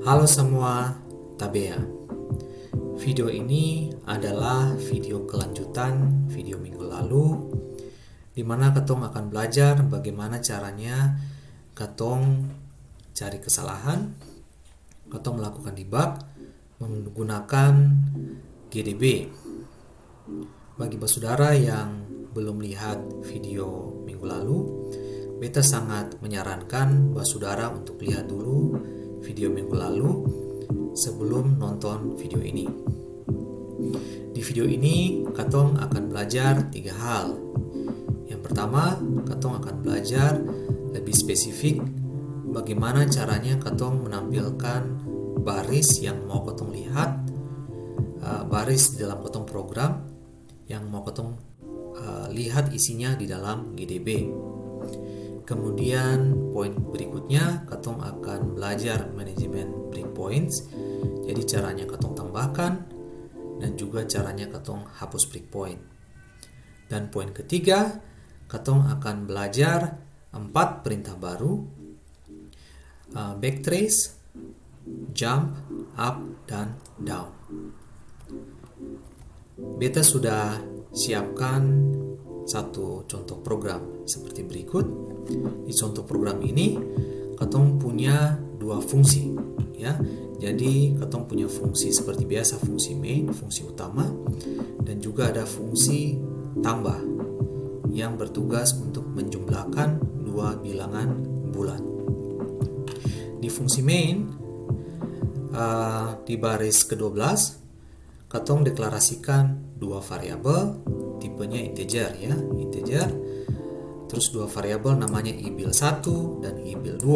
Halo semua, Tabea. Video ini adalah video kelanjutan video minggu lalu, di mana Katong akan belajar bagaimana caranya Katong cari kesalahan, Katong melakukan debug menggunakan GDB. Bagi saudara yang belum lihat video minggu lalu, beta sangat menyarankan saudara untuk lihat dulu video minggu lalu sebelum nonton video ini. Di video ini, Katong akan belajar 3 hal. Yang pertama, Katong akan belajar lebih spesifik bagaimana caranya Katong menampilkan baris yang mau Katong lihat, baris di dalam Katong program yang mau Katong lihat isinya di dalam GDB. Kemudian poin berikutnya Katong akan belajar manajemen breakpoints. Jadi caranya Katong tambahkan dan juga caranya Katong hapus breakpoint. Dan poin ketiga, Katong akan belajar 4 perintah baru, backtrace, jump, up, dan down. Beta sudah siapkan satu contoh program seperti berikut. Di contoh program ini Katong punya 2 fungsi, ya. Jadi Katong punya fungsi seperti biasa, fungsi main, fungsi utama, dan juga ada fungsi tambah yang bertugas untuk menjumlahkan 2 bilangan bulan. Di fungsi main, di baris ke-12 Katong deklarasikan 2 variabel tipenya integer, ya, integer. Terus 2 variabel namanya ibil1 dan ibil2.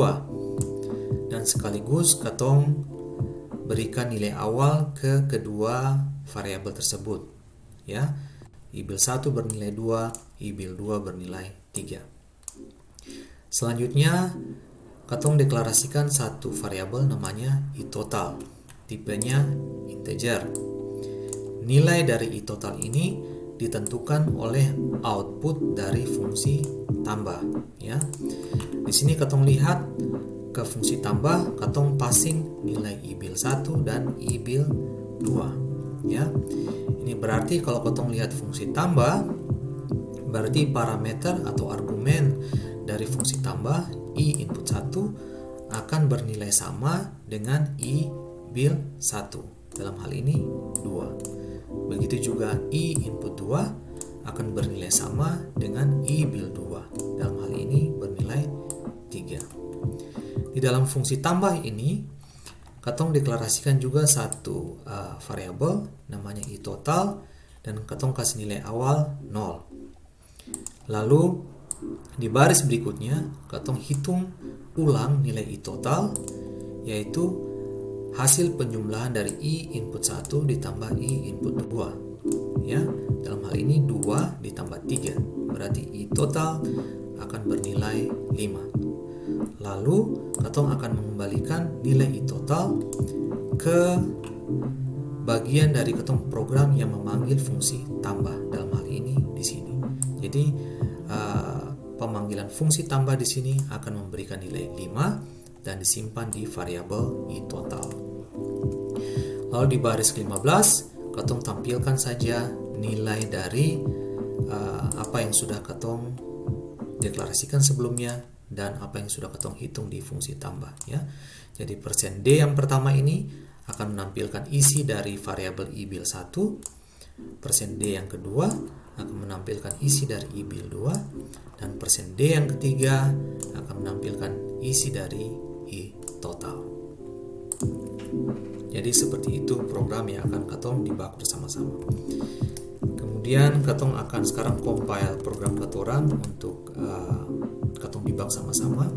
Dan sekaligus Katong berikan nilai awal ke kedua variabel tersebut, ya. Ibil1 bernilai 2, ibil2 bernilai 3. Selanjutnya Katong deklarasikan satu variabel namanya itotal, tipenya integer. Nilai dari itotal ini ditentukan oleh output dari fungsi tambah, ya. Di sini Katong lihat ke fungsi tambah, Katong passing nilai ibil1 dan ibil2, ya. Ini berarti kalau Katong lihat fungsi tambah, berarti parameter atau argumen dari fungsi tambah i input 1 akan bernilai sama dengan ibil1. Dalam hal ini 2. Begitu juga i input 2 akan bernilai sama dengan ibil2. Dalam hal ini bernilai 3. Di dalam fungsi tambah ini Katong deklarasikan juga satu variabel namanya itotal dan Katong kasih nilai awal 0. Lalu di baris berikutnya Katong hitung ulang nilai itotal, yaitu hasil penjumlahan dari i input 1 ditambah i input 2, ya. Dalam hal ini 2 ditambah 3, berarti i total akan bernilai 5. Lalu Katong akan mengembalikan nilai i total ke bagian dari Katong program yang memanggil fungsi tambah, dalam hal ini di sini. Jadi pemanggilan fungsi tambah di sini akan memberikan nilai 5 dan disimpan di variabel itotal. Lalu di baris ke-15 Katong tampilkan saja nilai dari apa yang sudah Katong deklarasikan sebelumnya dan apa yang sudah Katong hitung di fungsi tambah, ya. Jadi %d yang pertama ini akan menampilkan isi dari variabel ibil1, %d yang kedua akan menampilkan isi dari ibil2, dan %d yang ketiga akan menampilkan isi dari i total. Jadi seperti itu program yang akan Katong debug bersama-sama. Kemudian Katong akan sekarang compile program Katorang untuk Katong debug sama-sama.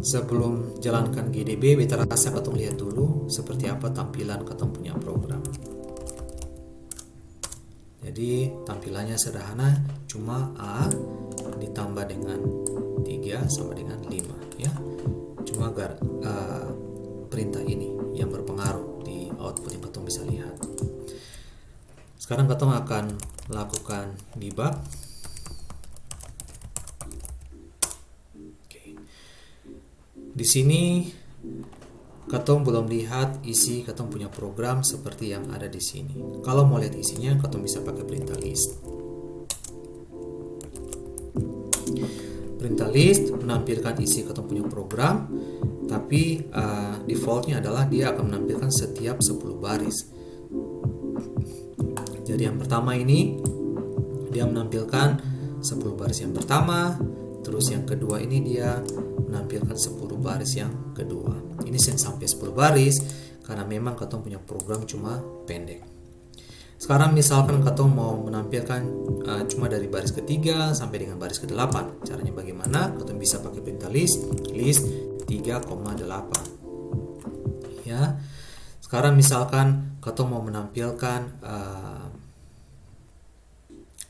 Sebelum jalankan GDB, beta rasa Katong lihat dulu seperti apa tampilan Katong punya program. Jadi tampilannya sederhana, cuma A ditambah dengan 3 sama dengan 5, ya. Cuma perintah ini yang berpengaruh di output yang Katong bisa lihat. Sekarang Katong akan melakukan debug. Di sini katong belum lihat isi katong punya program seperti yang ada di sini. Kalau mau lihat isinya, katong bisa pakai perintah list. Perintah list menampilkan isi katong punya program, tapi defaultnya adalah dia akan menampilkan setiap 10 baris. Jadi yang pertama ini dia menampilkan 10 baris yang pertama, terus yang kedua ini dia menampilkan 10 baris yang kedua. Ini sampai 10 baris karena memang katong punya program cuma pendek. Sekarang misalkan katong mau menampilkan cuma dari baris ketiga sampai dengan baris ke-8. Caranya bagaimana? Katong bisa pakai perintah list 3,8. Ya. Sekarang misalkan katong mau menampilkan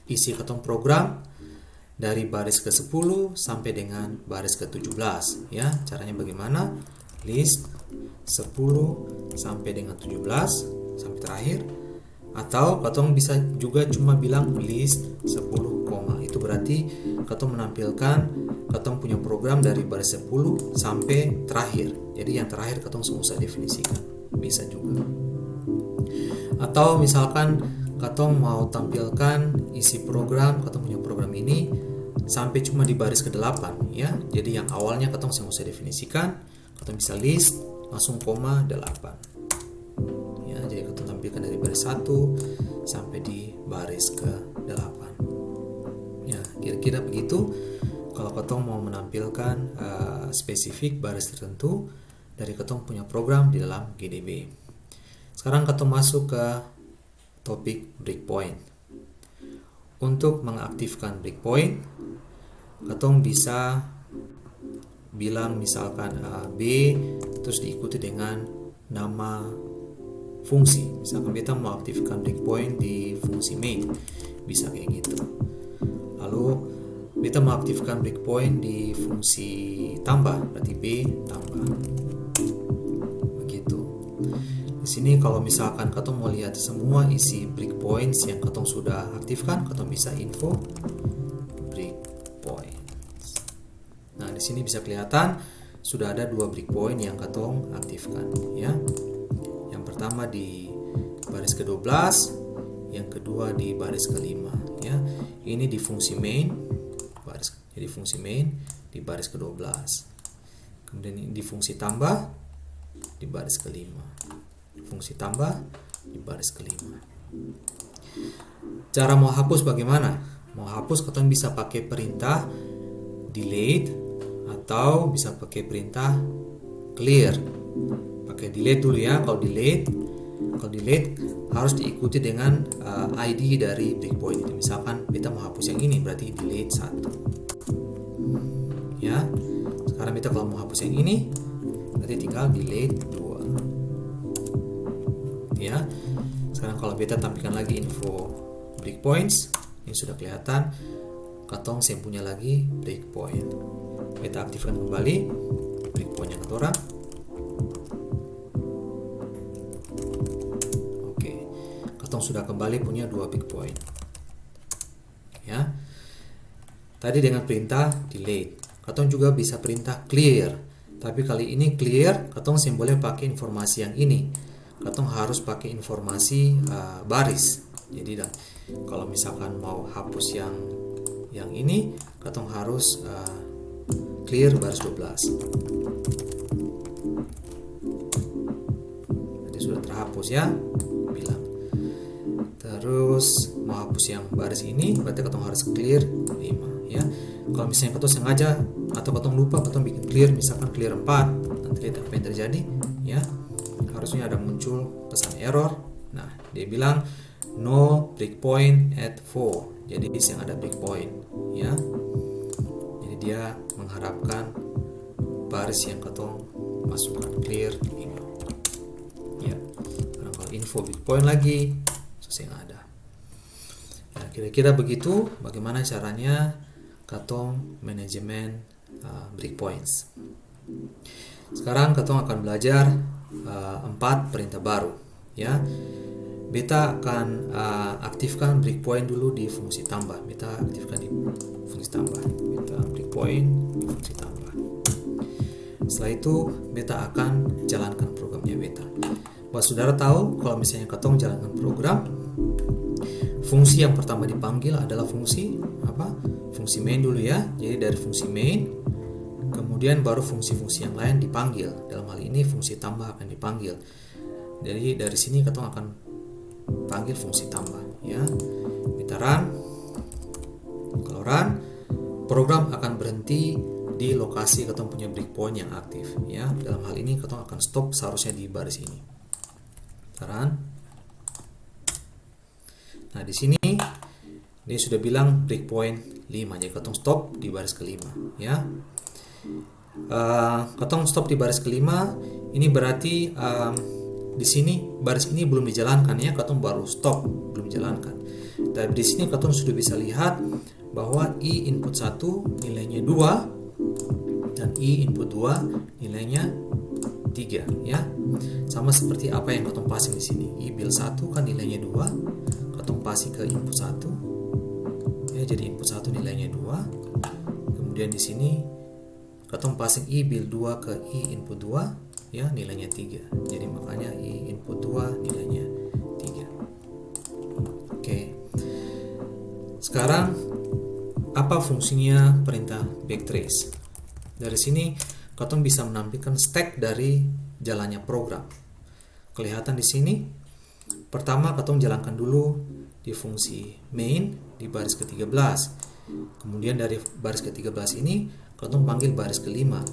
isi katong program dari baris ke-10 sampai dengan baris ke-17, ya. Caranya bagaimana? List 10 sampai dengan 17 sampai terakhir. Atau katong bisa juga cuma bilang list 10, itu berarti katong menampilkan katong punya program dari baris 10 sampai terakhir. Jadi yang terakhir katong usah definisikan. Bisa juga. Atau misalkan katong mau tampilkan isi program, katong punya program ini sampai cuma di baris ke-8, ya. Jadi yang awalnya katong usah definisikan, katong bisa list langsung 8. Ya, jadi katong tampilkan dari baris 1 sampai di baris ke-8. Ya, kira-kira begitu kalau katong mau menampilkan spesifik baris tertentu dari katong punya program di dalam GDB. Sekarang katong masuk ke topik breakpoint. Untuk mengaktifkan breakpoint, katong bisa bilang misalkan B terus diikuti dengan nama fungsi. Misalkan kita mau aktifkan breakpoint di fungsi main, bisa kayak gitu. Lalu kita mau aktifkan breakpoint di fungsi tambah, berarti B tambah. Begitu. Di sini kalau misalkan katong mau lihat semua isi breakpoints yang katong sudah aktifkan, katong bisa info breakpoints. Nah, di sini bisa kelihatan sudah ada 2 breakpoint yang katong aktifkan, ya. Yang pertama di baris ke-12, yang kedua di baris ke-5, ya. Ini di fungsi main, jadi fungsi main di baris ke-12. Kemudian di fungsi tambah di baris ke-5. Fungsi tambah di baris ke-5. Cara mau hapus bagaimana? Mau hapus katong bisa pakai perintah delete atau bisa pakai perintah clear. Pakai delete dulu, ya. Kalau delete harus diikuti dengan ID dari breakpoint itu. Misalkan kita mau hapus yang ini, berarti delete 1. Ya. Sekarang kita kalau mau hapus yang ini, berarti tinggal delete 2. Ya. Sekarang kalau beta tampilkan lagi info breakpoints, ini sudah kelihatan katong punya lagi breakpoint. Beta aktifkan kembali breakpointnya katorang. Oke, katong sudah kembali punya 2 breakpoint. Ya. Tadi dengan perintah delete, katong juga bisa perintah clear. Tapi kali ini clear, katong boleh pakai informasi yang ini. Katong harus pakai informasi baris. Jadi kalau misalkan mau hapus yang ini, katong harus clear baris 12. Jadi sudah terhapus, ya, bilang. Terus mau hapus yang baris ini, berarti katong harus clear 5, ya. Kalau misalnya katong sengaja atau katong lupa, katong bikin clear, misalkan clear 4, nanti lihat apa yang terjadi, ya. Harusnya ada muncul pesan error. Nah, dia bilang no breakpoint at 4. Jadi di sini ada breakpoint, ya. Jadi dia mengharapkan baris yang katong masukkan clear 5. Ya. Karena kalau info breakpoint lagi susah yang ada. Nah, kira-kira begitu bagaimana caranya katong manajemen breakpoints. Sekarang katong akan belajar 4 perintah baru, ya. Beta akan aktifkan breakpoint dulu di fungsi tambah. Beta aktifkan di fungsi tambah. Beta breakpoint di fungsi tambah. Setelah itu beta akan jalankan programnya beta. Bahwa saudara tahu kalau misalnya ketong jalankan program, fungsi yang pertama dipanggil adalah fungsi apa? Fungsi main dulu ya. Jadi dari fungsi main, kemudian baru fungsi-fungsi yang lain dipanggil. Dalam hal ini fungsi tambah akan dipanggil. Jadi dari sini ketong akan panggil fungsi tambah ya. Kita run. Kalau run, program akan berhenti di lokasi ketong punya breakpoint yang aktif ya. Dalam hal ini ketong akan stop seharusnya di baris ini. Kita run. Nah, di sini dia sudah bilang breakpoint 5, jadi ketong stop di baris kelima ya. Ketong stop di baris kelima, ini berarti di sini baris ini belum dijalankan ya, ketong baru stop, belum dijalankan. Tapi di sini ketong sudah bisa lihat bahwa i input 1 nilainya 2 dan i input 2 nilainya 3 ya. Sama seperti apa yang ketong passing di sini. I bil 1 kan nilainya 2, ketong passing ke input 1 ya, jadi input 1 nilainya 2. Kemudian di sini ketong passing i bil 2 ke i input 2 ya, nilainya 3. Jadi makanya i input 2 nilainya 3. Oke. Sekarang apa fungsinya perintah backtrace? Dari sini ketong bisa menampilkan stack dari jalannya program. Kelihatan di sini. Pertama ketong jalankan dulu di fungsi main di baris ke-13. Kemudian dari baris ke-13 ini ketong panggil baris kelima.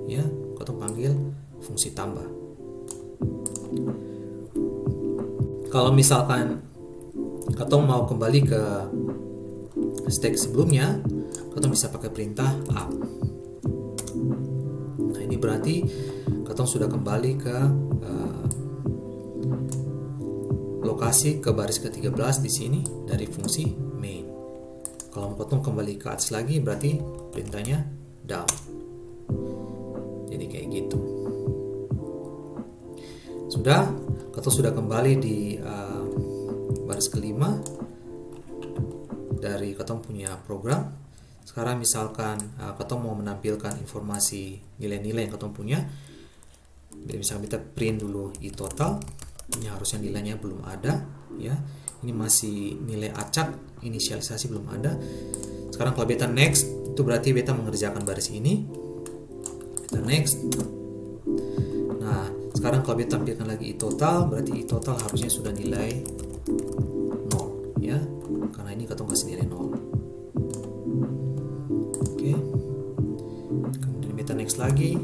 Ya, ketong panggil fungsi tambah. Kalau misalkan ketong mau kembali ke stack sebelumnya, ketong bisa pakai perintah up. Nah, ini berarti ketong sudah kembali ke lokasi ke baris ke-13 di sini dari fungsi main. Kalau mau ketong kembali ke atas lagi berarti perintahnya down. Jadi kayak gitu. Ketong sudah kembali di baris kelima dari ketong punya program. Sekarang misalkan ketong mau menampilkan informasi nilai-nilai yang ketong punya. Jadi misalkan kita print dulu i total. Ini harusnya nilainya belum ada ya. Ini masih nilai acak, inisialisasi belum ada. Sekarang kalau beta next, itu berarti beta mengerjakan baris ini. Beta next. Nah, sekarang kalau beta tampilkan lagi i total, berarti i total harusnya sudah nilai 0 ya. Karena ini ketong kasih nilai 0. Oke. Kemudian beta next lagi.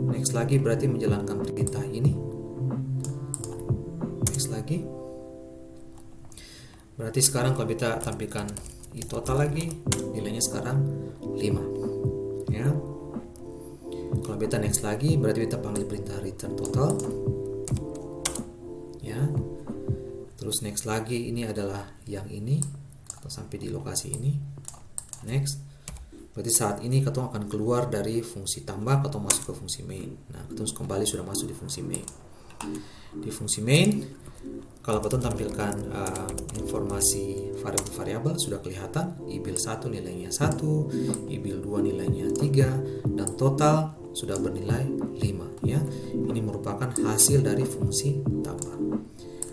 Next lagi berarti menjalankan perintah ini. Lagi berarti sekarang kalau kita tampilkan i total lagi nilainya sekarang 5 ya. Kalau beta next lagi berarti kita panggil perintah return total ya. Terus next lagi ini adalah yang ini atau sampai di lokasi ini. Next berarti saat ini ketong akan keluar dari fungsi tambah, ketong masuk ke fungsi main. Nah, ketong kembali sudah masuk di fungsi main. Di fungsi main kalau ketong tampilkan informasi variabel-variabel sudah kelihatan. I bil 1 nilainya 1, I bil 2 nilainya 3, dan total sudah bernilai 5 ya. Ini merupakan hasil dari fungsi tambah.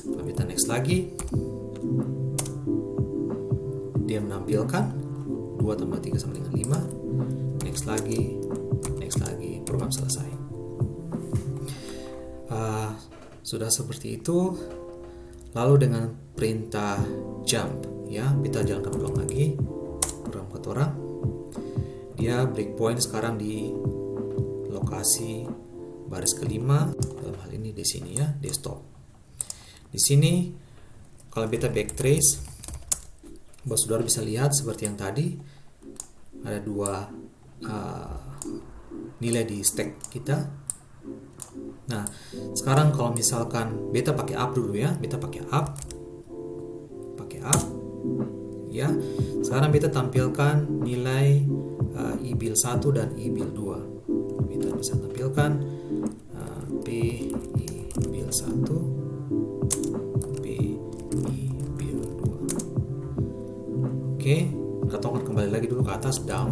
Kalau kita next lagi, dia menampilkan 2 tambah 3 sama dengan 5. Next lagi, program selesai. Sudah seperti itu. Lalu dengan perintah jump ya, kita jalankan ulang lagi program ketorang. Dia breakpoint sekarang di lokasi baris kelima, dalam hal ini di sini ya, di stop. Di sini kalau beta backtrace, bahwa saudara bisa lihat seperti yang tadi ada dua nilai di stack kita. Nah, sekarang kalau misalkan beta pakai up dulu ya, beta pakai up ya. Sekarang beta tampilkan nilai i bil 1 dan i bil 2. Beta bisa tampilkan p i bil 1, p i bil 2. Oke, kita akan kembali lagi dulu ke atas, down.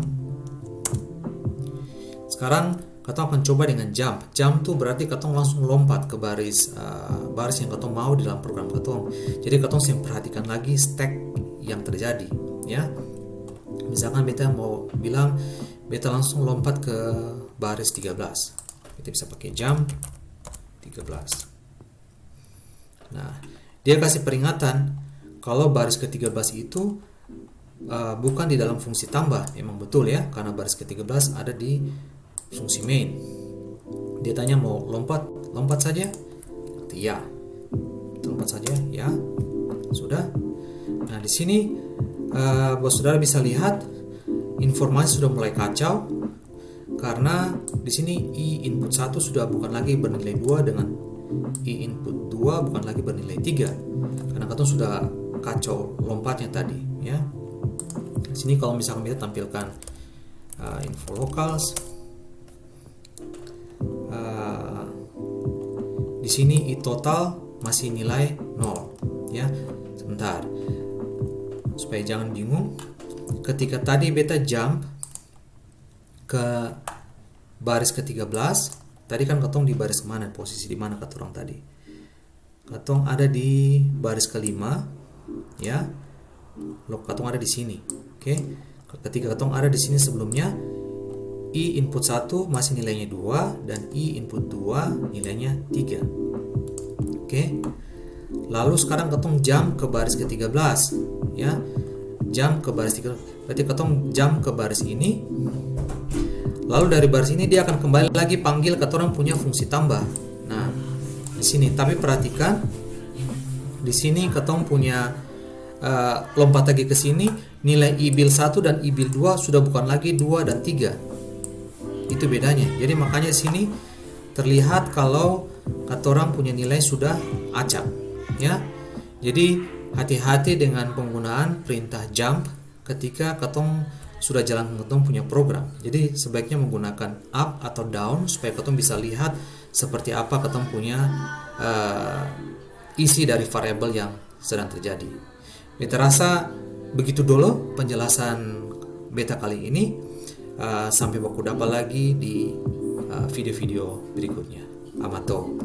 Sekarang Katong akan coba dengan jump. Jump tuh berarti katong langsung lompat ke baris yang katong mau di dalam program katong. Jadi katong perhatikan lagi stack yang terjadi, ya. Misalkan beta mau bilang beta langsung lompat ke baris 13. Kita bisa pakai jump 13. Nah, dia kasih peringatan kalau baris ke-13 itu bukan di dalam fungsi tambah. Emang betul ya, karena baris ke-13 ada di fungsi main. Dia tanya mau lompat saja? Ya. Lompat saja, ya. Sudah. Nah, di sini bos saudara bisa lihat informasi sudah mulai kacau karena di sini i input 1 sudah bukan lagi bernilai 2 dengan i input 2 bukan lagi bernilai 3. Karena katong sudah kacau lompatnya tadi, ya. Di sini kalau misalkan kita tampilkan info locals, di sini i total masih nilai 0, ya. Sebentar, supaya jangan bingung. Ketika tadi beta jump ke baris ke-13, tadi kan katong di baris kemana, posisi di mana katong tadi? Katong ada di baris ke-5, ya. Katong ada di sini. Oke. Ketika katong ada di sini sebelumnya, i input 1 masih nilainya 2 dan i input 2 nilainya 3. Oke. Lalu sekarang katong jump ke baris ke-13, ya. Jump ke baris 3. Berarti katong jump ke baris ini. Lalu dari baris ini dia akan kembali lagi panggil katong punya fungsi tambah. Nah, di sini tapi perhatikan di sini katong punya lompat lagi ke sini, nilai ibil 1 dan ibil 2 sudah bukan lagi 2 dan 3. Itu bedanya. Jadi makanya di sini terlihat kalau katong punya nilai sudah acak, ya. Jadi hati-hati dengan penggunaan perintah jump ketika katong sudah jalan katong punya program. Jadi sebaiknya menggunakan up atau down supaya katong bisa lihat seperti apa katong punya isi dari variabel yang sedang terjadi. Beta rasa begitu dulu penjelasan beta kali ini. Sampai baku dapat lagi di video-video berikutnya. Amato.